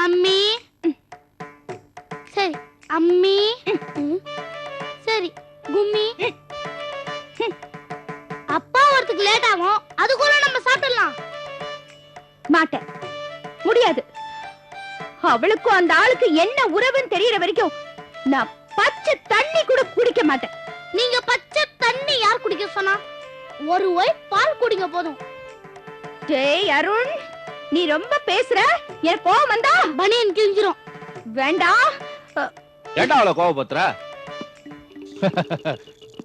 Mummy சரி, அம்மி சரி, கும்மி. அப்பா வரதுக்கு லேட் ஆகும், அதுக்குள்ள நம்ம சாப்பிடலாம். மாட்டேன், முடியாது. அவளுக்கும் அந்த ஆளுக்கு என்ன உறவுன்னு தெரியற வரைக்கும் நான் பச்சை தண்ணி கூட குடிக்க மாட்டேன். நீங்க பச்சை தண்ணி யார் குடிக்க சொன்னா? ஒரு ஒய் பால் குடிங்க போதும். டேய் அருண், நீ ரொம்ப பேசுற. எனக்கு கோவம் வந்தா பனியன் கிழிஞ்சிரும். வேண்டாம். ஏண்டா அவளை கோவப்படுத்துற?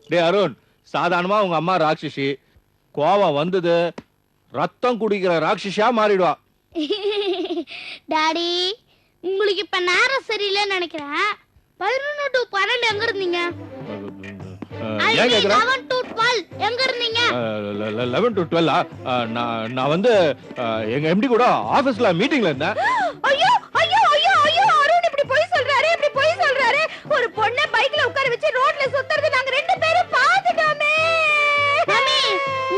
டேய் அருண், சாதாரணமா உங்க அம்மா ராட்சசி, கோவம் வந்தது ரத்தம் குடிக்கிற ராட்சசியா மாறிடுவா. டாடி, உங்களுக்கு இப்ப நேரம் சரியில்லைன்னு நினைக்கிறேன். 11 to 12 எங்க இருந்தீங்க? 11 to 12 எங்க இருந்தீங்க? 11 to 12 நான் வந்து எங்க எம்டி கூட ஆபீஸ்ல மீட்டிங்ல இருந்தேன். ஐயோ ஐயோ ஐயோ ஐயோ, அருண் இப்படி போய் சொல்றாரு, இப்படி போய் சொல்றாரு. ஒரு பொண்ணை பைக்ல உட்கார வச்சு ரோட்ல சுத்துறது நாங்க 2 பேரும் பாத்துட்டோமே. மம்மி,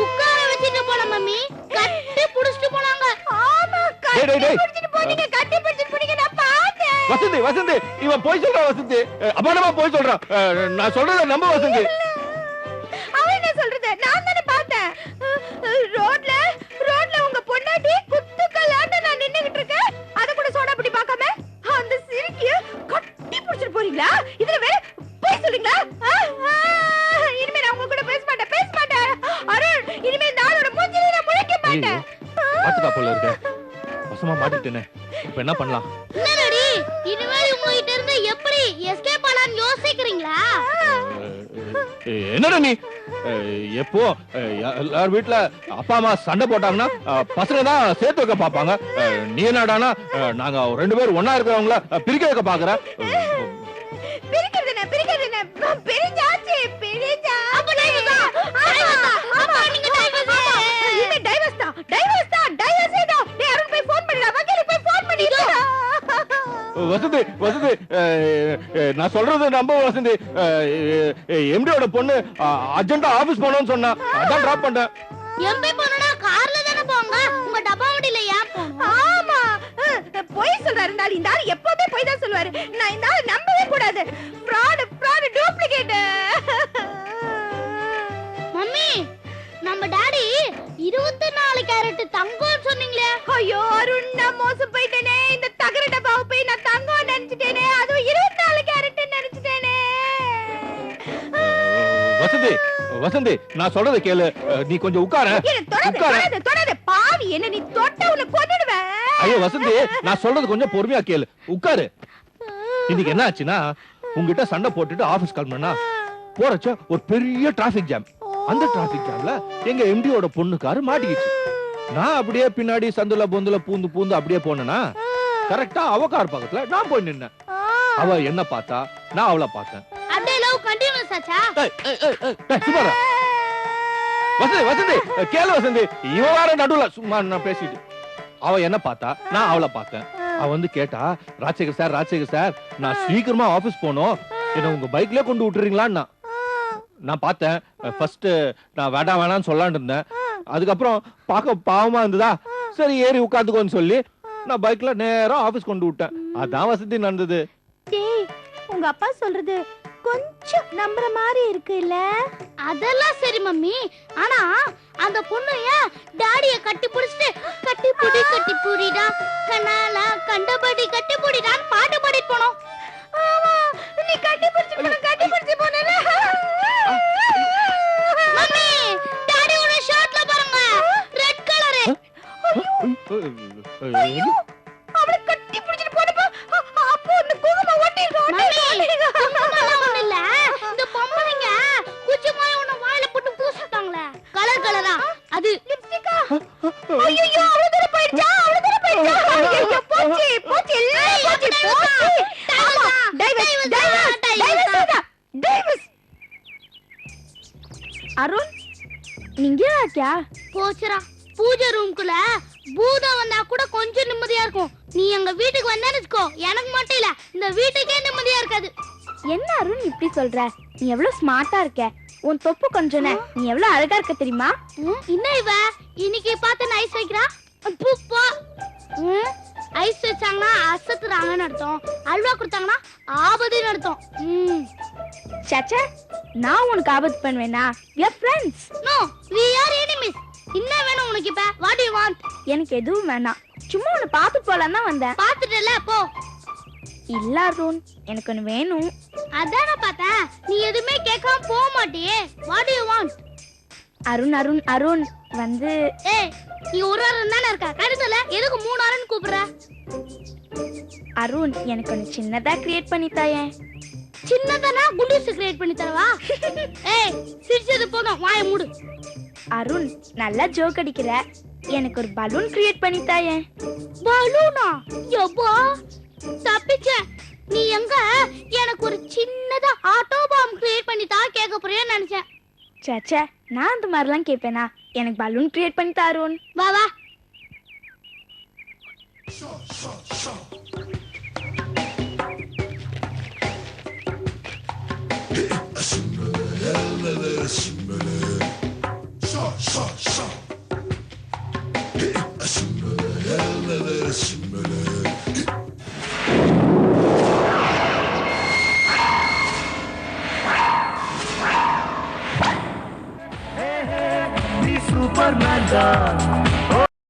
உட்கார வச்சிட்டு போன மம்மி, கட்டி புடிச்சிட்டு போனாங்க. ஆமா, கட்டி புடிச்சிட்டு போனீங்க, கட்டி புடிச்சிட்டு போனீங்க, நான் பார்த்தேன். வசந்தி வசந்தி, இவன் போய் சொல்றா. வசந்தி அபாண்டமா போய் சொல்றான். நான் சொல்றத நம்ப வசந்தி. அவன் என்ன சொல்றது? நான் தானே பார்த்தேன். ரோட்ல உங்க பொண்டாட்டி குத்துக்கல்லாட்ட நான் நின்னுகிட்டு இருக்கேன். அத கூட சோடா புடி பார்க்காம அந்த சிரிக்கிய கட்டி புடிச்சிட்டு போறீங்களா? இதுல வேற போய் சொல்றீங்களா? இனிமே நான் உங்க கூட பேச மாட்டேன். அருண், இனிமே இந்த ஆளோட மூஞ்சில நான் முழிக்க மாட்டேன். பாத்துக்கா போல இருக்கு. வசமா மாட்டிட்டேனே, இப்போ என்ன பண்ணலாம்? என்னடி இனிமேல் உங்ககிட்ட இருந்து எப்படி எஸ்கேப் பண்ணலாம்னு யோசிக்கிறீங்களா? என்னடா நீ எப்போ எல்லார் வீட்ல அப்பா அம்மா சண்டை போட்டாங்கன்னா பசங்க தான் சேர்த்து வைக்க பாப்பாங்க. நீ என்னடானா நாங்க 2 பேரும் ஒண்ணா இருக்கிறவங்கள பிரிக்க வைக்க பாக்குற. பிரிக்கிறது என்ன? பிரிஞ்சாச்சு. அப்ப டைவர்ஸா? அப்ப நீங்க டைவர்ஸ். இது டைவர்ஸ் தான். டேய் அருண், போய் ஃபோன் பண்ணுடா. வக்கீலுக்கு போய் ஃபோன் பண்ணிடு. வசந்தி வசந்தி, நான் சொல்றது நம்ப வசந்தி. எம்டியோட பொண்ணு அர்ஜென்ட்டா ஆபீஸ் போகணும்னு சொன்னா, அதான் டிராப் பண்ணேன். எம்பி போனா கார்ல தானே போங்க, உங்க டப்பா வண்டியில ஏன் போகணும்? ஆமா, போய் சொல்றாரு. இந்த ஆளு எப்பவுமே போய் தான் சொல்லுவாரு. நான் இந்த ஆளு நம்பவே கூடாது. Fraud duplicate. மம்மி, நம்ம டாடி 24 கேரட் தங்கம் சொன்னீங்களே. ஐயோ அருண், நான் மோசம் போயிட்டேனே. இந்த தகர டப்பாவை போய் நான் தங்கம் நினைச்சிட்டேனே. அதுவும் 24 கேரட் நினைச்சிட்டேனே. வசந்தி வசந்தி, நான் சொல்றத கேளு. நீ கொஞ்சம் உட்கார. தொடாத பாவி, என்ன நீ தொட்ட உன்னை கொன்னுடுவேன். ஐயோ வசந்தி, நான் சொல்றது கொஞ்சம் பொறுமையா கேளு. உட்காரு. இன்னைக்கு என்ன ஆச்சுன்னா, உங்ககிட்ட சண்டை போட்டுட்டு ஆபீஸ் கிளம்புனா போறச்ச ஒரு பெரிய டிராபிக் ஜாம். அந்த டிராபிக் ஜாம்ல எங்க எம்டியோட பொண்ணு காரு மாட்டிக்கிச்சு. நான் அப்படியே பின்னாடி சந்துல பொந்துல பூந்து அப்படியே போனேனா, கரெக்டா அவ கார் பக்கத்துல நான் போய் நின்னேன். அவ என்ன பார்த்தா, நான் அவளை பார்த்தேன். அப்படியே லவ் கண்டினியூஸ் ஆச்சா? சும்மா வசந்தி வசந்தி கேளு வசந்தி. இவ வேற நடுவுல சும்மா நான் பேசிட்டு. அவ என்ன பார்த்தா, நான் அவளை பார்த்தேன். அவ வந்து கேட்டா, ராஜசேகர் சார், நான் சீக்கிரமா ஆபீஸ் போனோம், என்ன உங்க பைக்லயே கொண்டு விட்டுறீங்களான்னா. நான் பார்த்தேன். ஃபர்ஸ்ட் நான் வேணாம்னு சொல்லான்னு இருந்தேன். அதுக்கப்புறம் பார்க்க பாவமா இருந்ததா, சரி ஏறி உட்காந்துக்கோன்னு சொல்லி நான் பைக்ல நேரா ஆபீஸ் கொண்டு விட்டேன். அதான் வசதி நடந்தது. டேய், உங்க அப்பா சொல்றது கொஞ்சம் நம்புற மாதிரி இருக்கு இல்ல? அதெல்லாம் சரி மம்மி, ஆனா அந்த பொண்ணு ஏன் டாடிய கட்டி புடிடா கண்ணால கண்டபடி கட்டி புடிடான்னு பாட்டு பாடிட்டு போனோம். ஆமா, நீ கட்டி பிடிச்சு போனல. மம்மி, டாடியோட ஷர்ட்ல பாருங்க, ரெட் கலர். ஐயோ, அவளை கட்டி பிடிச்சிட்டு போனப்ப அப்போ அந்த குங்குமம் ஒட்டிருக்கா. ஒண்ணு இல்ல, இந்த பொம்பளைங்க குச்சி மாதிரி ஒண்ணு வாயில போட்டு பூசிட்டாங்களே, கலரா அது லிப்ஸ்டிக்கா. ஐயோ, அவ்வளவு போயிடுச்சா. ஐயோ, போச்சு எல்லாம் போச்சு. டைவர்ஸ். அருண், நீங்க क्या போச்சுரா. பூஜை ரூம்குள்ள பூதம் வந்தா கூட கொஞ்சம் நிம்மதியா இருக்கும். நீ எங்க வீட்டுக்கு வந்தேன்னு வச்சுக்கோ, எனக்கு மட்டும் இல்ல இந்த வீட்டுக்கே நிம்மதியா இருக்காது. என்ன அருண் இப்படி சொல்ற? நீ எவ்வளவு ஸ்மார்ட்டா இருக்க. உன் தொப்பு கொஞ்சனே, நீ எவ்வளவு அழகா இருக்க தெரியுமா? என்ன இவ இன்னைக்கு பார்த்து நைஸ் வைக்கிறா? ஐஸ் வச்சாங்கன்னா அசத்துறாங்கன்னு அர்த்தம், அல்வா கொடுத்தாங்கன்னா ஆபத்துன்னு அர்த்தம். சச்சா, நான் உனக்கு ஆபத்து பண்ணுவேனா? we are friends. No, we are enemies. என்ன வேணும் உனக்கு இப்ப? what do you want? எனக்கு எதுவும் வேணாம், சும்மா உன்னை பார்த்துட்டு போலாம் தான் வந்தேன். பாத்துட்டல போ. இல்ல அருண், எனக்கு ஒன்று வேணும். அதான பார்த்தேன், நீ எதுவுமே கேட்காம போக மாட்டியே. what do you want? Arun Arun Arun வந்து ஏய், நீ ஒரு அருண் தானே இருக்க, கருத்துல எதுக்கு 3 அருண் கூப்பிடுற? அருண், எனக்கு ஒன்று சின்னதா கிரியேட் பண்ணி தாயேன். சின்னதானா குண்டூசி கிரியேட் பண்ணி தரவா? ஏய், சிரிச்சது போதும், வாயை மூடு. அருண், நல்லா ஜோக் அடிக்கிற, எனக்கு ஒரு பலூன் கிரியேட் பண்ணி தாயேன். பலூனா? யப்பா, தப்பிச்ச. நீ எங்க எனக்கு ஒரு சின்னதா ஆட்டோ பாம் கிரியேட் பண்ணி தா கேட்க போறியேன்னு நினைச்சேன். சச்சா, நான் அந்த மாதிரிலாம் கேட்பேனா? எனக்கு பலூன் கிரியேட் பண்ணி தா அருண். வா வா. Superman.